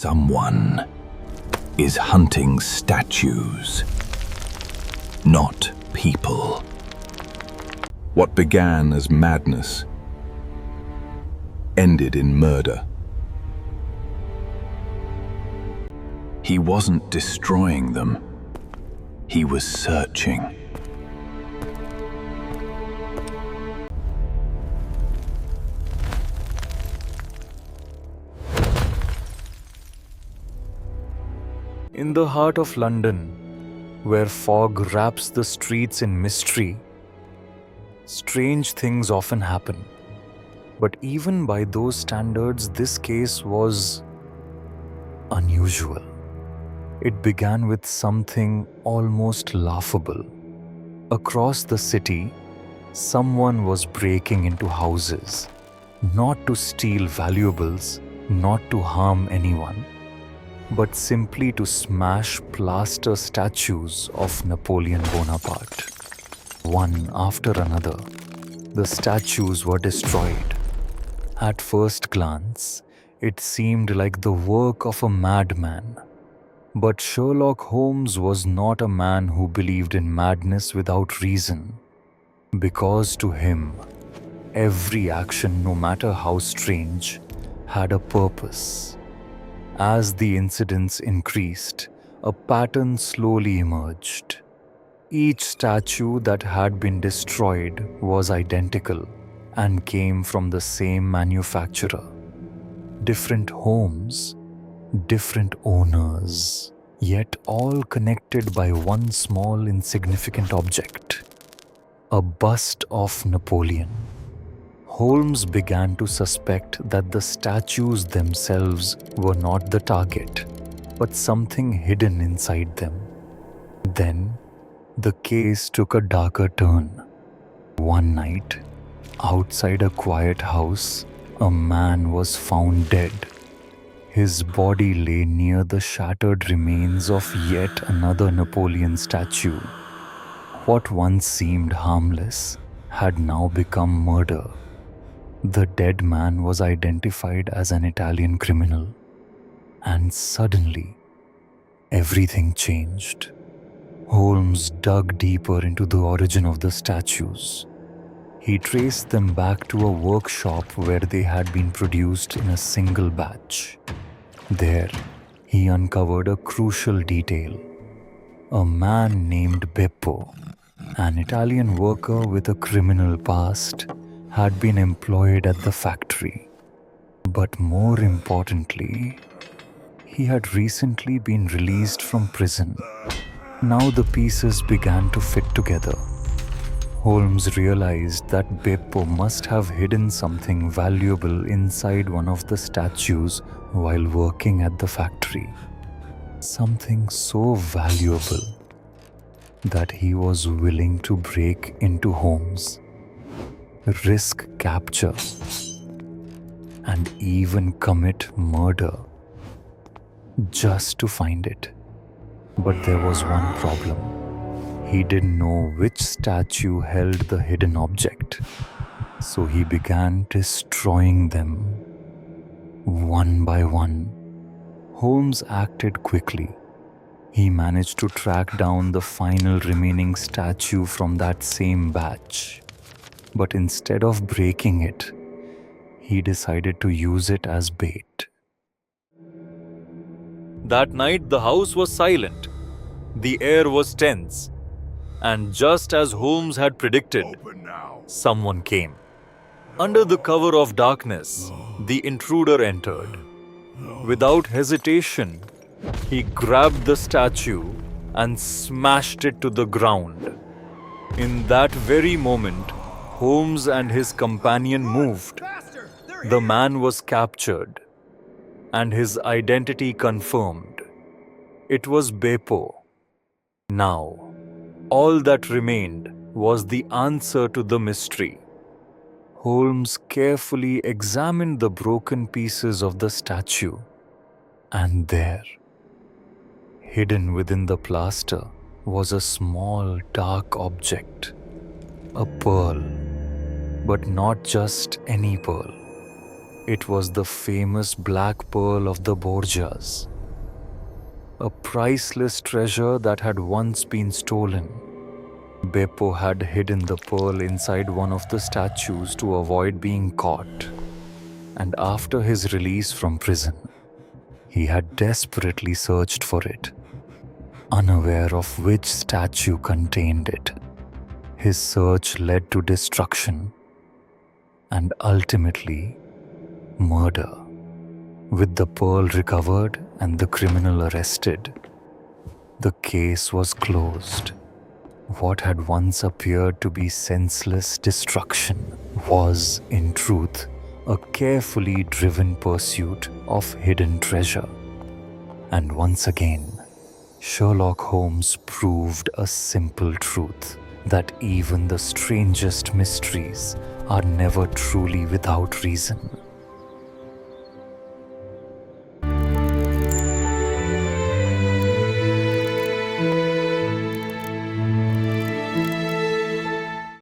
Someone is hunting statues, not people. What began as madness ended in murder. He wasn't destroying them, he was searching. In the heart of London, where fog wraps the streets in mystery, strange things often happen. But even by those standards, this case was unusual. It began with something almost laughable. Across the city, someone was breaking into houses, not to steal valuables, not to harm anyone, but simply to smash plaster statues of Napoleon Bonaparte. One after another, the statues were destroyed. At first glance, it seemed like the work of a madman. But Sherlock Holmes was not a man who believed in madness without reason, because to him, every action, no matter how strange, had a purpose. As the incidents increased, a pattern slowly emerged. Each statue that had been destroyed was identical and came from the same manufacturer. Different homes, different owners, yet all connected by one small insignificant object: a bust of Napoleon. Holmes began to suspect that the statues themselves were not the target, but something hidden inside them. Then, the case took a darker turn. One night, outside a quiet house, a man was found dead. His body lay near the shattered remains of yet another Napoleon statue. What once seemed harmless had now become murder. The dead man was identified as an Italian criminal, and suddenly, everything changed. Holmes dug deeper into the origin of the statues. He traced them back to a workshop where they had been produced in a single batch. There, he uncovered a crucial detail. A man named Beppo, an Italian worker with a criminal past, had been employed at the factory. But more importantly, he had recently been released from prison. Now the pieces began to fit together. Holmes realized that Beppo must have hidden something valuable inside one of the statues while working at the factory. Something so valuable that he was willing to break into Holmes, risk capture, and even commit murder just to find it. But there was one problem. He didn't know which statue held the hidden object, so he began destroying them one by one. Holmes acted quickly. He managed to track down the final remaining statue from that same batch. But instead of breaking it, he decided to use it as bait. That night, the house was silent. The air was tense. And just as Holmes had predicted, someone came. Under the cover of darkness, the intruder entered. Without hesitation, he grabbed the statue and smashed it to the ground. In that very moment, Holmes and his companion moved. The man was captured, and his identity confirmed. It was Beppo. Now, all that remained was the answer to the mystery. Holmes carefully examined the broken pieces of the statue, and there, hidden within the plaster, was a small dark object, a pearl, but not just any pearl. It was the famous black pearl of the Borgias, a priceless treasure that had once been stolen. Beppo had hidden the pearl inside one of the statues to avoid being caught, and after his release from prison, he had desperately searched for it, unaware of which statue contained it. His search led to destruction and ultimately murder. With the pearl recovered and the criminal arrested, the case was closed. What had once appeared to be senseless destruction was, in truth, a carefully driven pursuit of hidden treasure. And once again, Sherlock Holmes proved a simple truth, that even the strangest mysteries are never truly without reason.